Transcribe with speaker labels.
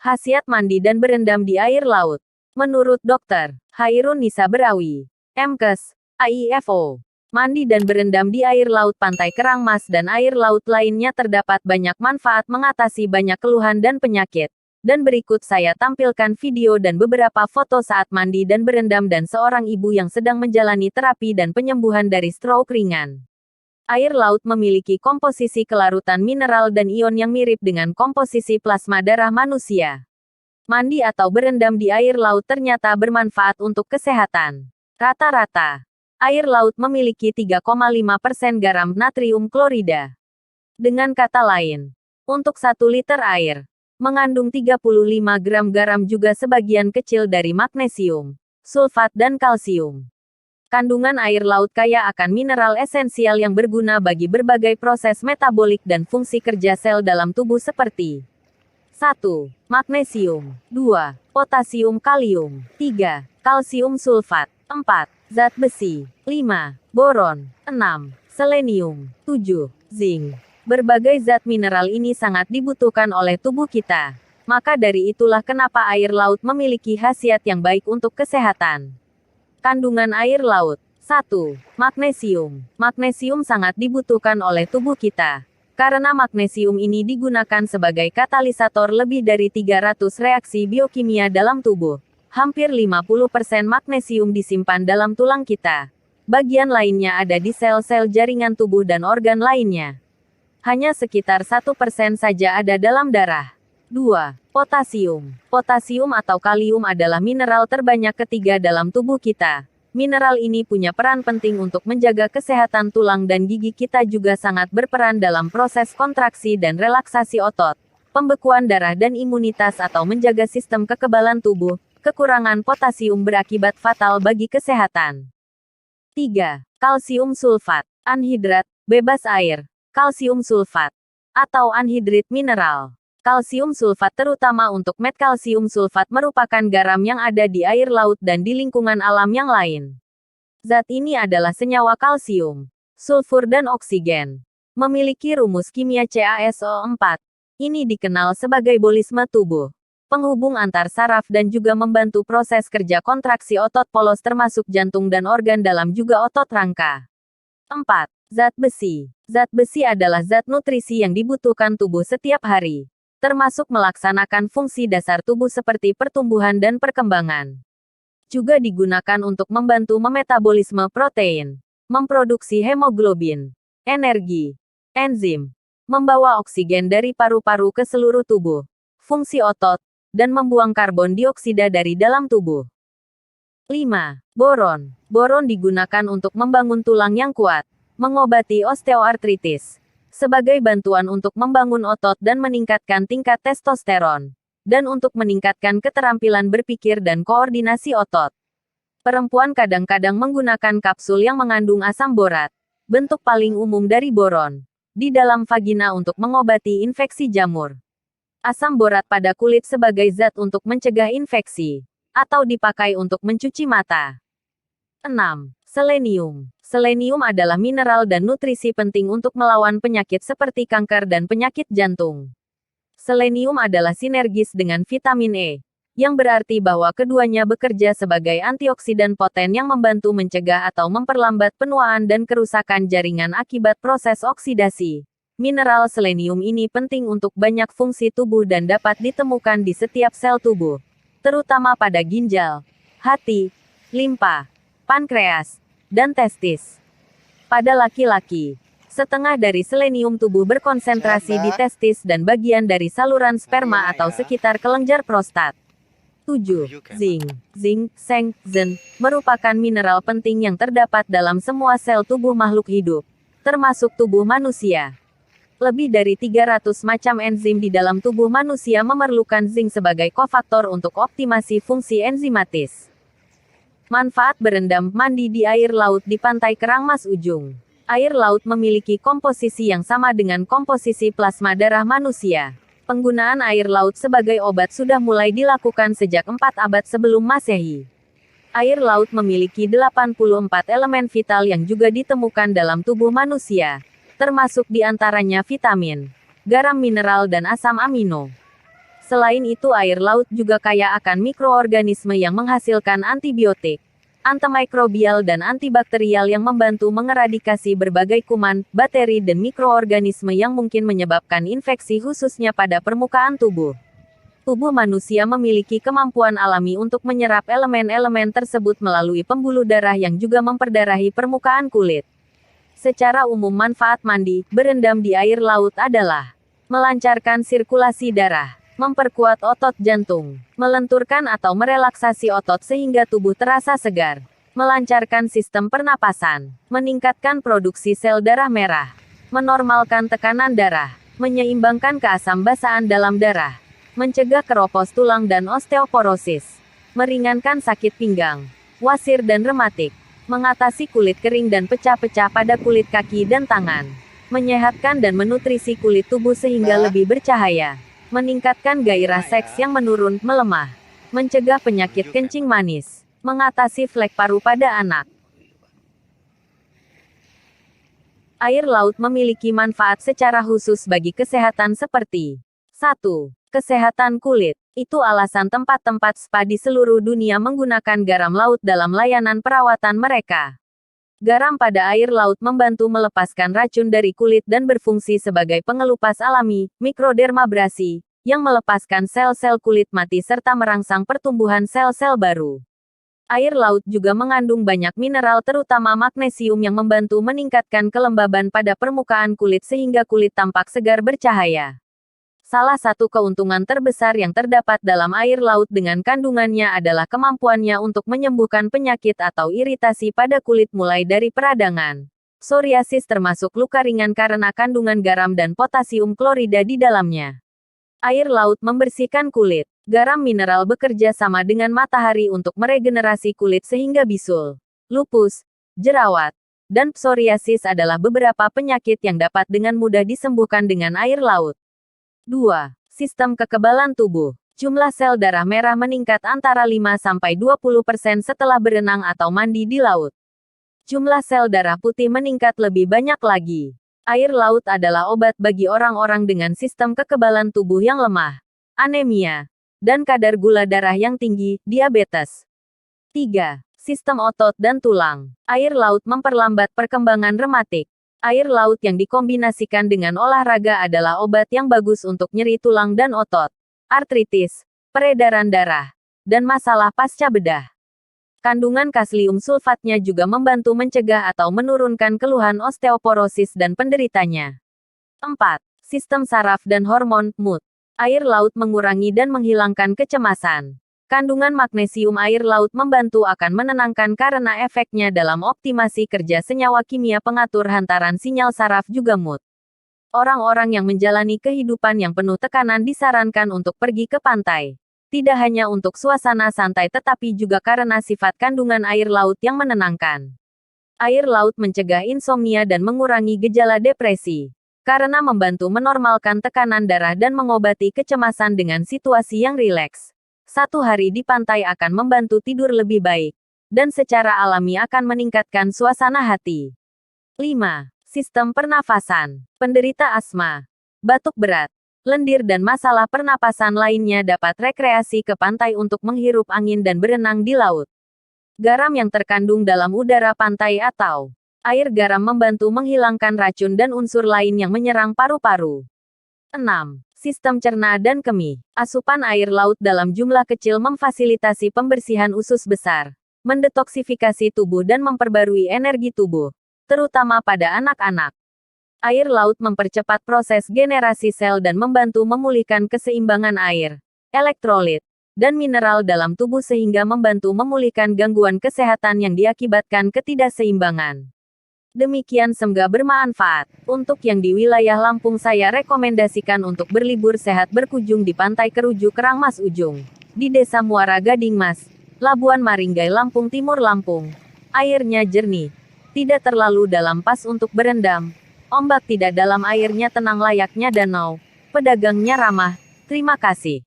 Speaker 1: Khasiat mandi dan berendam di air laut. Menurut Dr. Hairun Nisa Berawi, MKes, AIFO, mandi dan berendam di air laut Pantai Kerang Mas dan air laut lainnya terdapat banyak manfaat mengatasi banyak keluhan dan penyakit. Dan berikut saya tampilkan video dan beberapa foto saat mandi dan berendam dan seorang ibu yang sedang menjalani terapi dan penyembuhan dari stroke ringan. Air laut memiliki komposisi kelarutan mineral dan ion yang mirip dengan komposisi plasma darah manusia. Mandi atau berendam di air laut ternyata bermanfaat untuk kesehatan. Rata-rata, air laut memiliki 3,5% garam natrium klorida. Dengan kata lain, untuk 1 liter air, mengandung 35 gram garam juga sebagian kecil dari magnesium, sulfat dan kalsium. Kandungan air laut kaya akan mineral esensial yang berguna bagi berbagai proses metabolik dan fungsi kerja sel dalam tubuh seperti 1. Magnesium 2. Potasium kalium 3. Kalsium sulfat 4. Zat besi 5. Boron 6. Selenium 7. Zinc. Berbagai zat mineral ini sangat dibutuhkan oleh tubuh kita. Maka dari itulah kenapa air laut memiliki khasiat yang baik untuk kesehatan. Kandungan air laut. 1. Magnesium. Magnesium sangat dibutuhkan oleh tubuh kita. Karena magnesium ini digunakan sebagai katalisator lebih dari 300 reaksi biokimia dalam tubuh. Hampir 50% magnesium disimpan dalam tulang kita. Bagian lainnya ada di sel-sel jaringan tubuh dan organ lainnya. Hanya sekitar 1% saja ada dalam darah. 2. Potasium. Potasium atau kalium adalah mineral terbanyak ketiga dalam tubuh kita. Mineral ini punya peran penting untuk menjaga kesehatan tulang dan gigi kita juga sangat berperan dalam proses kontraksi dan relaksasi otot, pembekuan darah dan imunitas atau menjaga sistem kekebalan tubuh. Kekurangan potasium berakibat fatal bagi kesehatan. 3. Kalsium sulfat. Anhidrat, bebas air, kalsium sulfat, atau anhidrit mineral. Kalsium sulfat terutama untuk metkalsium sulfat merupakan garam yang ada di air laut dan di lingkungan alam yang lain. Zat ini adalah senyawa kalsium, sulfur dan oksigen. Memiliki rumus kimia CaSO4. Ini dikenal sebagai bolisme tubuh, penghubung antar saraf dan juga membantu proses kerja kontraksi otot polos termasuk jantung dan organ dalam juga otot rangka. 4. Zat besi. Zat besi adalah zat nutrisi yang dibutuhkan tubuh setiap hari, termasuk melaksanakan fungsi dasar tubuh seperti pertumbuhan dan perkembangan. Juga digunakan untuk membantu memetabolisme protein, memproduksi hemoglobin, energi, enzim, membawa oksigen dari paru-paru ke seluruh tubuh, fungsi otot, dan membuang karbon dioksida dari dalam tubuh. 5. Boron. Boron digunakan untuk membangun tulang yang kuat, mengobati osteoartritis, sebagai bantuan untuk membangun otot dan meningkatkan tingkat testosteron, dan untuk meningkatkan keterampilan berpikir dan koordinasi otot. Perempuan kadang-kadang menggunakan kapsul yang mengandung asam borat, bentuk paling umum dari boron, di dalam vagina untuk mengobati infeksi jamur. Asam borat pada kulit sebagai zat untuk mencegah infeksi, atau dipakai untuk mencuci mata. 6. Selenium. Selenium adalah mineral dan nutrisi penting untuk melawan penyakit seperti kanker dan penyakit jantung. Selenium adalah sinergis dengan vitamin E, yang berarti bahwa keduanya bekerja sebagai antioksidan poten yang membantu mencegah atau memperlambat penuaan dan kerusakan jaringan akibat proses oksidasi. Mineral selenium ini penting untuk banyak fungsi tubuh dan dapat ditemukan di setiap sel tubuh, terutama pada ginjal, hati, limpa, pankreas, dan testis. Pada laki-laki, setengah dari selenium tubuh berkonsentrasi di testis dan bagian dari saluran sperma atau sekitar kelenjar prostat. 7. Zinc. Zinc, seng, zen, merupakan mineral penting yang terdapat dalam semua sel tubuh makhluk hidup, termasuk tubuh manusia. Lebih dari 300 macam enzim di dalam tubuh manusia memerlukan zinc sebagai kofaktor untuk optimasi fungsi enzimatis. Manfaat berendam mandi di air laut di Pantai Kerang Mas Ujung. Air laut memiliki komposisi yang sama dengan komposisi plasma darah manusia. Penggunaan air laut sebagai obat sudah mulai dilakukan sejak 4 abad sebelum Masehi. Air laut memiliki 84 elemen vital yang juga ditemukan dalam tubuh manusia, termasuk di antaranya vitamin, garam mineral dan asam amino. Selain itu air laut juga kaya akan mikroorganisme yang menghasilkan antibiotik, antimikrobial dan antibakterial yang membantu mengeradikasi berbagai kuman, bakteri dan mikroorganisme yang mungkin menyebabkan infeksi khususnya pada permukaan tubuh. Tubuh manusia memiliki kemampuan alami untuk menyerap elemen-elemen tersebut melalui pembuluh darah yang juga memperdarahi permukaan kulit. Secara umum manfaat mandi, berendam di air laut adalah melancarkan sirkulasi darah, memperkuat otot jantung, melenturkan atau merelaksasi otot sehingga tubuh terasa segar, melancarkan sistem pernapasan, meningkatkan produksi sel darah merah, menormalkan tekanan darah, menyeimbangkan keasam-basaan dalam darah, mencegah keropos tulang dan osteoporosis, meringankan sakit pinggang, wasir dan rematik, mengatasi kulit kering dan pecah-pecah pada kulit kaki dan tangan, menyehatkan dan menutrisi kulit tubuh sehingga lebih bercahaya, meningkatkan gairah seks yang menurun, melemah, mencegah penyakit kencing manis, mengatasi flek paru pada anak. Air laut memiliki manfaat secara khusus bagi kesehatan seperti 1. Kesehatan kulit. Itu alasan tempat-tempat spa di seluruh dunia menggunakan garam laut dalam layanan perawatan mereka. Garam pada air laut membantu melepaskan racun dari kulit dan berfungsi sebagai pengelupas alami, mikrodermabrasi, yang melepaskan sel-sel kulit mati serta merangsang pertumbuhan sel-sel baru. Air laut juga mengandung banyak mineral terutama magnesium yang membantu meningkatkan kelembaban pada permukaan kulit sehingga kulit tampak segar bercahaya. Salah satu keuntungan terbesar yang terdapat dalam air laut dengan kandungannya adalah kemampuannya untuk menyembuhkan penyakit atau iritasi pada kulit mulai dari peradangan, psoriasis termasuk luka ringan karena kandungan garam dan potasium klorida di dalamnya. Air laut membersihkan kulit. Garam mineral bekerja sama dengan matahari untuk meregenerasi kulit sehingga bisul, lupus, jerawat, dan psoriasis adalah beberapa penyakit yang dapat dengan mudah disembuhkan dengan air laut. 2. Sistem kekebalan tubuh. Jumlah sel darah merah meningkat antara 5-20% setelah berenang atau mandi di laut. Jumlah sel darah putih meningkat lebih banyak lagi. Air laut adalah obat bagi orang-orang dengan sistem kekebalan tubuh yang lemah, anemia, dan kadar gula darah yang tinggi, diabetes. 3. Sistem otot dan tulang. Air laut memperlambat perkembangan rematik. Air laut yang dikombinasikan dengan olahraga adalah obat yang bagus untuk nyeri tulang dan otot, artritis, peredaran darah, dan masalah pasca bedah. Kandungan kalium sulfatnya juga membantu mencegah atau menurunkan keluhan osteoporosis dan penderitanya. 4. Sistem saraf dan hormon, mood. Air laut mengurangi dan menghilangkan kecemasan. Kandungan magnesium air laut membantu akan menenangkan karena efeknya dalam optimasi kerja senyawa kimia pengatur hantaran sinyal saraf juga mood. Orang-orang yang menjalani kehidupan yang penuh tekanan disarankan untuk pergi ke pantai. Tidak hanya untuk suasana santai tetapi juga karena sifat kandungan air laut yang menenangkan. Air laut mencegah insomnia dan mengurangi gejala depresi. Karena membantu menormalkan tekanan darah dan mengobati kecemasan dengan situasi yang rileks. 1 hari di pantai akan membantu tidur lebih baik, dan secara alami akan meningkatkan suasana hati. 5. Sistem pernafasan. Penderita asma, batuk berat, lendir dan masalah pernapasan lainnya dapat rekreasi ke pantai untuk menghirup angin dan berenang di laut. Garam yang terkandung dalam udara pantai atau air garam membantu menghilangkan racun dan unsur lain yang menyerang paru-paru. 6. Sistem cerna dan kemih. Asupan air laut dalam jumlah kecil memfasilitasi pembersihan usus besar, mendetoksifikasi tubuh dan memperbarui energi tubuh, terutama pada anak-anak. Air laut mempercepat proses generasi sel dan membantu memulihkan keseimbangan air, elektrolit, dan mineral dalam tubuh sehingga membantu memulihkan gangguan kesehatan yang diakibatkan ketidakseimbangan. Demikian semoga bermanfaat. Untuk yang di wilayah Lampung saya rekomendasikan untuk berlibur sehat berkunjung di Pantai Keruju Kerangmas Ujung, di Desa Muara Gading Mas, Labuan Maringgai Lampung Timur Lampung. Airnya jernih, tidak terlalu dalam pas untuk berendam. Ombak tidak dalam airnya tenang layaknya danau. Pedagangnya ramah. Terima kasih.